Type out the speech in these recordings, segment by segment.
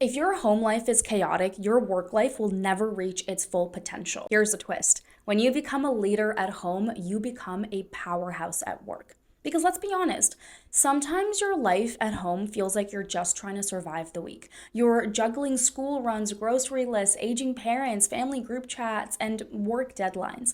If your home life is chaotic, your work life will never reach its full potential. Here's the twist. When you become a leader at home, you become a powerhouse at work. Because let's be honest, sometimes your life at home feels like you're just trying to survive the week. You're juggling school runs, grocery lists, aging parents, family group chats, and work deadlines.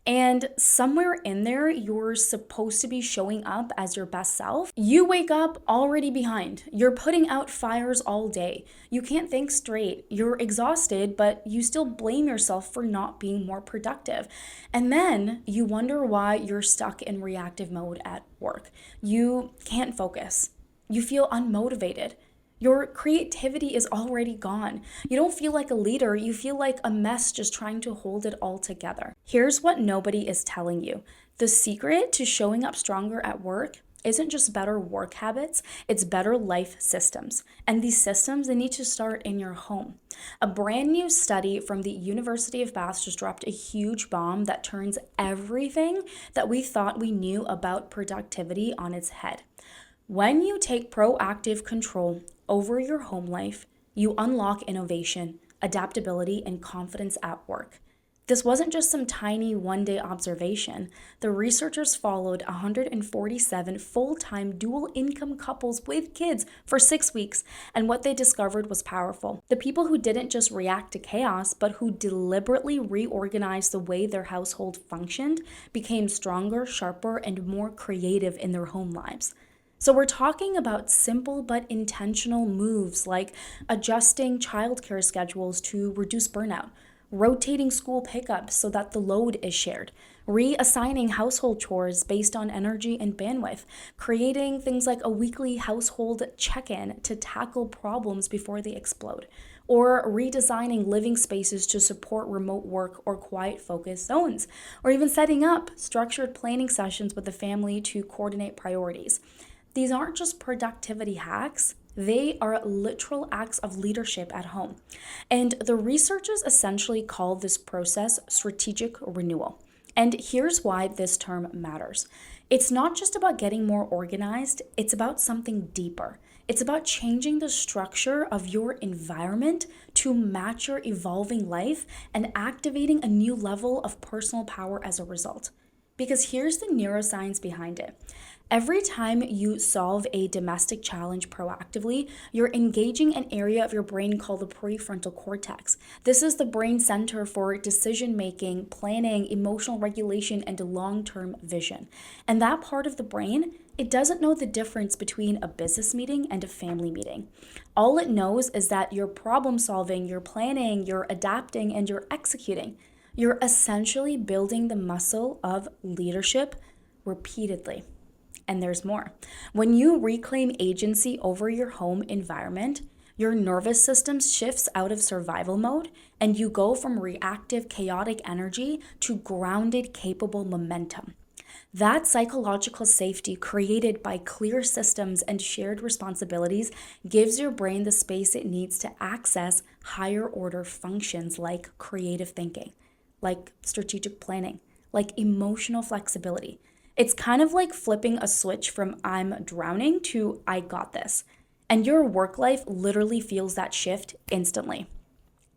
And somewhere in there, you're supposed to be showing up as your best self. You wake up already behind. You're putting out fires all day. You can't think straight. You're exhausted, but you still blame yourself for not being more productive. And then you wonder why you're stuck in reactive mode at work. You can't focus. You feel unmotivated. Your creativity is already gone. You don't feel like a leader, you feel like a mess just trying to hold it all together. Here's what nobody is telling you. The secret to showing up stronger at work isn't just better work habits, it's better life systems. And these systems, they need to start in your home. A brand new study from the University of Bath just dropped a huge bomb that turns everything that we thought we knew about productivity on its head. When you take proactive control over your home life, you unlock innovation, adaptability, and confidence at work. This wasn't just some tiny one-day observation. The researchers followed 147 full-time dual-income couples with kids for 6 weeks, and what they discovered was powerful. The people who didn't just react to chaos, but who deliberately reorganized the way their household functioned became stronger, sharper, and more creative in their home lives. So we're talking about simple but intentional moves like adjusting childcare schedules to reduce burnout, rotating school pickups so that the load is shared, reassigning household chores based on energy and bandwidth, creating things like a weekly household check-in to tackle problems before they explode, or redesigning living spaces to support remote work or quiet focus zones, or even setting up structured planning sessions with the family to coordinate priorities. These aren't just productivity hacks, they are literal acts of leadership at home. And the researchers essentially call this process strategic renewal. And here's why this term matters. It's not just about getting more organized, it's about something deeper. It's about changing the structure of your environment to match your evolving life and activating a new level of personal power as a result. Because here's the neuroscience behind it. Every time you solve a domestic challenge proactively, you're engaging an area of your brain called the prefrontal cortex. This is the brain center for decision making, planning, emotional regulation, and long-term vision. And that part of the brain, it doesn't know the difference between a business meeting and a family meeting. All it knows is that you're problem solving, you're planning, you're adapting, and you're executing. You're essentially building the muscle of leadership repeatedly. And there's more. When you reclaim agency over your home environment, your nervous system shifts out of survival mode and you go from reactive, chaotic energy to grounded, capable momentum. That psychological safety created by clear systems and shared responsibilities gives your brain the space it needs to access higher order functions like creative thinking, like strategic planning, like emotional flexibility. It's kind of like flipping a switch from I'm drowning to I got this. And your work life literally feels that shift instantly.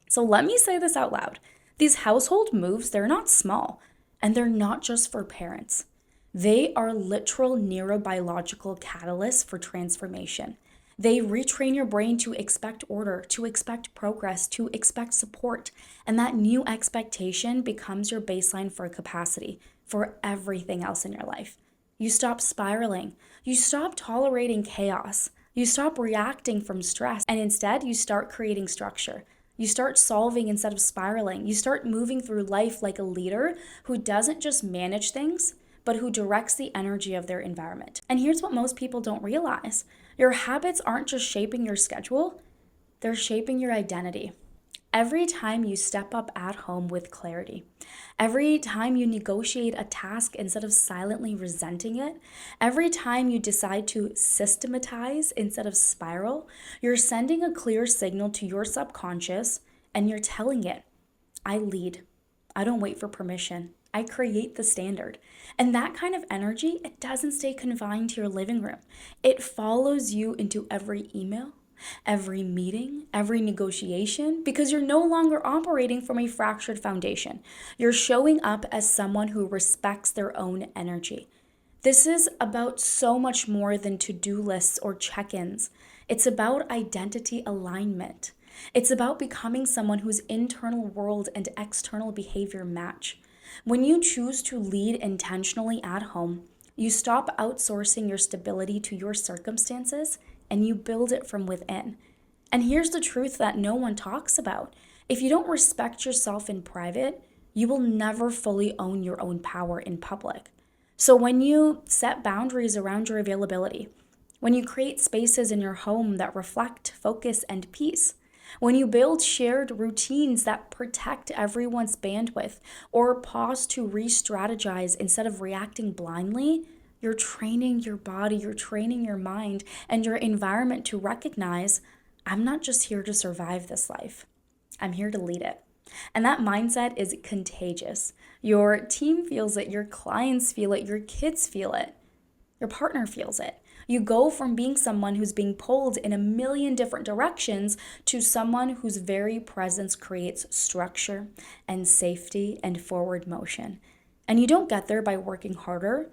So let me say this out loud. These household moves, they're not small, and they're not just for parents. They are literal neurobiological catalysts for transformation. They retrain your brain to expect order, to expect progress, to expect support. And that new expectation becomes your baseline for capacity for everything else in your life. You stop spiraling. You stop tolerating chaos. You stop reacting from stress. And instead, you start creating structure. You start solving instead of spiraling. You start moving through life like a leader who doesn't just manage things, but who directs the energy of their environment. And here's what most people don't realize. Your habits aren't just shaping your schedule, they're shaping your identity. Every time you step up at home with clarity, every time you negotiate a task instead of silently resenting it, every time you decide to systematize instead of spiral, you're sending a clear signal to your subconscious and you're telling it, I lead. I don't wait for permission. I create the standard. And that kind of energy, it doesn't stay confined to your living room. It follows you into every email, every meeting, every negotiation, because you're no longer operating from a fractured foundation. You're showing up as someone who respects their own energy. This is about so much more than to-do lists or check-ins. It's about identity alignment. It's about becoming someone whose internal world and external behavior match. When you choose to lead intentionally at home, you stop outsourcing your stability to your circumstances and you build it from within. And here's the truth that no one talks about. If you don't respect yourself in private, you will never fully own your own power in public. So when you set boundaries around your availability, when you create spaces in your home that reflect focus and peace, when you build shared routines that protect everyone's bandwidth or pause to re-strategize instead of reacting blindly, you're training your body, you're training your mind and your environment to recognize, I'm not just here to survive this life. I'm here to lead it. And that mindset is contagious. Your team feels it, your clients feel it, your kids feel it, your partner feels it. You go from being someone who's being pulled in a million different directions to someone whose very presence creates structure and safety and forward motion. And you don't get there by working harder.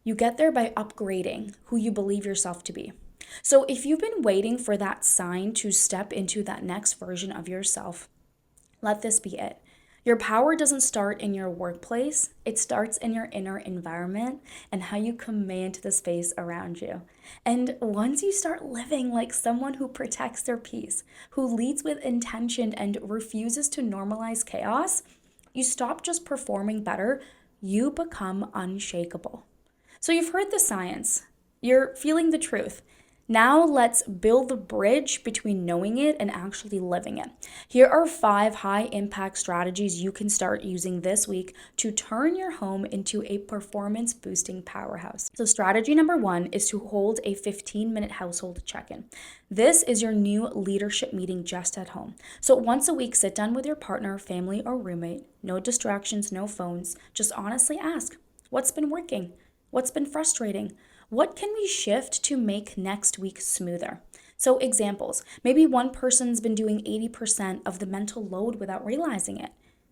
You get there by upgrading who you believe yourself to be. So if you've been waiting for that sign to step into that next version of yourself, let this be it. Your power doesn't start in your workplace. It starts in your inner environment and how you command the space around you. And once you start living like someone who protects their peace, who leads with intention and refuses to normalize chaos, you stop just performing better, you become unshakable. So you've heard the science. You're feeling the truth. Now let's build the bridge between knowing it and actually living it. Here are 5 high-impact strategies you can start using this week to turn your home into a performance-boosting powerhouse. So strategy number 1 is to hold a 15-minute household check-in. This is your new leadership meeting just at home. So once a week, sit down with your partner, family, or roommate. No distractions, no phones. Just honestly ask, what's been working? What's been frustrating? What can we shift to make next week smoother? So examples, maybe one person's been doing 80% of the mental load without realizing it.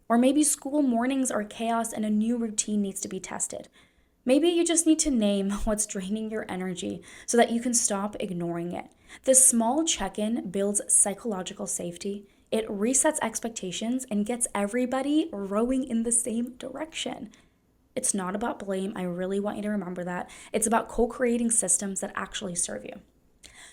Or maybe school mornings are chaos and a new routine needs to be tested. Maybe you just need to name what's draining your energy so that you can stop ignoring it. This small check-in builds psychological safety. It resets expectations and gets everybody rowing in the same direction. It's not about blame. I really want you to remember that. It's about co-creating systems that actually serve you.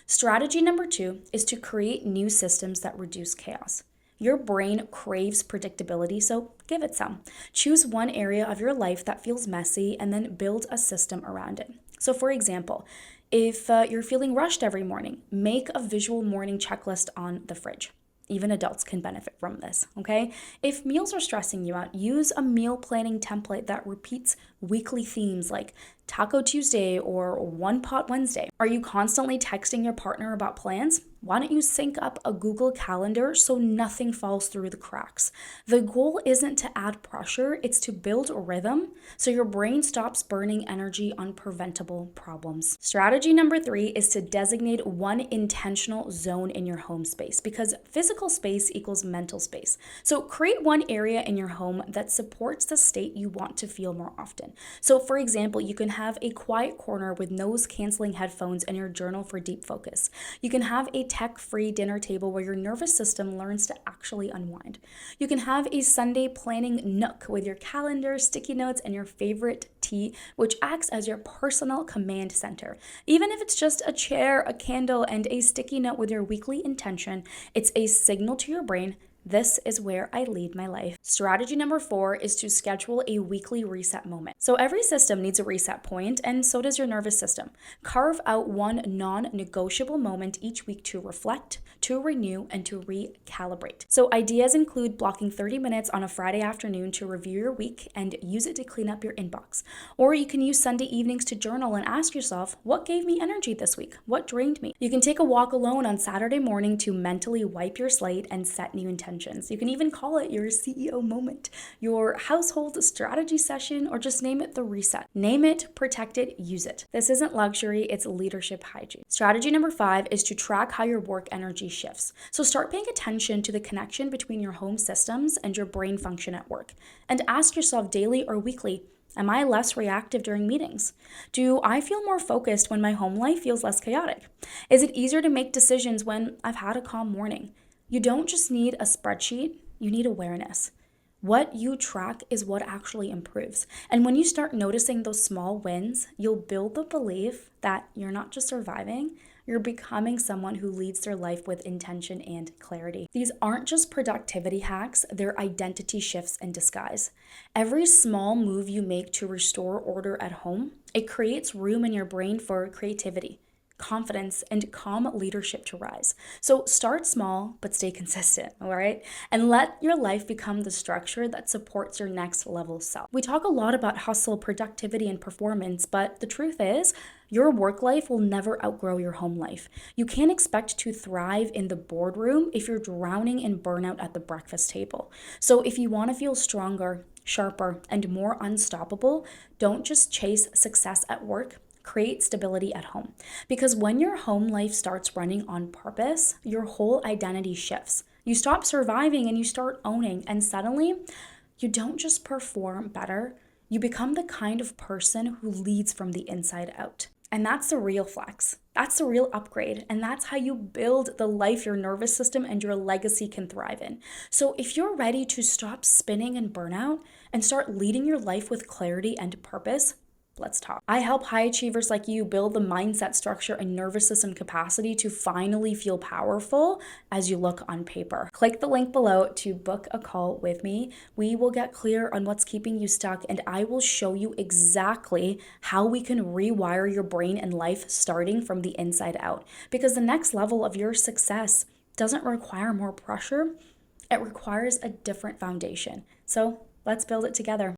Strategy number 2 is to create new systems that reduce chaos. Your brain craves predictability, so give it some. Choose one area of your life that feels messy and then build a system around it. So for example, if you're feeling rushed every morning, make a visual morning checklist on the fridge. Even adults can benefit from this, okay? If meals are stressing you out, use a meal planning template that repeats weekly themes like Taco Tuesday or One Pot Wednesday. Are you constantly texting your partner about plans? Why don't you sync up a Google Calendar so nothing falls through the cracks? The goal isn't to add pressure, it's to build a rhythm so your brain stops burning energy on preventable problems. Strategy number 3 is to designate one intentional zone in your home space because physical space equals mental space. So create one area in your home that supports the state you want to feel more often. So for example, you can have a quiet corner with noise-canceling headphones and your journal for deep focus. You can have a tech-free dinner table where your nervous system learns to actually unwind. You can have a Sunday planning nook with your calendar, sticky notes, and your favorite tea, which acts as your personal command center. Even if it's just a chair, a candle, and a sticky note with your weekly intention, it's a signal to your brain, this is where I lead my life. Strategy number 4 is to schedule a weekly reset moment. So every system needs a reset point, and so does your nervous system. Carve out one non-negotiable moment each week to reflect, to renew, and to recalibrate. So ideas include blocking 30 minutes on a Friday afternoon to review your week and use it to clean up your inbox. Or you can use Sunday evenings to journal and ask yourself, what gave me energy this week? What drained me? You can take a walk alone on Saturday morning to mentally wipe your slate and set new intentions. intentions. You can even call it your CEO moment, your household strategy session, or just name it the reset. Name it, protect it, use it. This isn't luxury, it's leadership hygiene. Strategy number 5 is to track how your work energy shifts. So start paying attention to the connection between your home systems and your brain function at work. And ask yourself daily or weekly, am I less reactive during meetings? Do I feel more focused when my home life feels less chaotic? Is it easier to make decisions when I've had a calm morning? You don't just need a spreadsheet, you need awareness. What you track is what actually improves. And when you start noticing those small wins, you'll build the belief that you're not just surviving, you're becoming someone who leads their life with intention and clarity. These aren't just productivity hacks, they're identity shifts in disguise. Every small move you make to restore order at home, it creates room in your brain for creativity, confidence, and calm leadership to rise. So start small, but stay consistent, all right? And let your life become the structure that supports your next level self. We talk a lot about hustle, productivity, and performance, but the truth is, your work life will never outgrow your home life. You can't expect to thrive in the boardroom if you're drowning in burnout at the breakfast table. So if you want to feel stronger, sharper, and more unstoppable, don't just chase success at work. Create stability at home. Because when your home life starts running on purpose, your whole identity shifts. You stop surviving and you start owning, and suddenly you don't just perform better, you become the kind of person who leads from the inside out. And that's the real flex. That's the real upgrade. And that's how you build the life your nervous system and your legacy can thrive in. So if you're ready to stop spinning in burnout and start leading your life with clarity and purpose, let's talk. I help high achievers like you build the mindset, structure, and nervous system capacity to finally feel powerful as you look on paper. Click the link below to book a call with me. We will get clear on what's keeping you stuck, and I will show you exactly how we can rewire your brain and life starting from the inside out. Because the next level of your success doesn't require more pressure, it requires a different foundation. So let's build it together.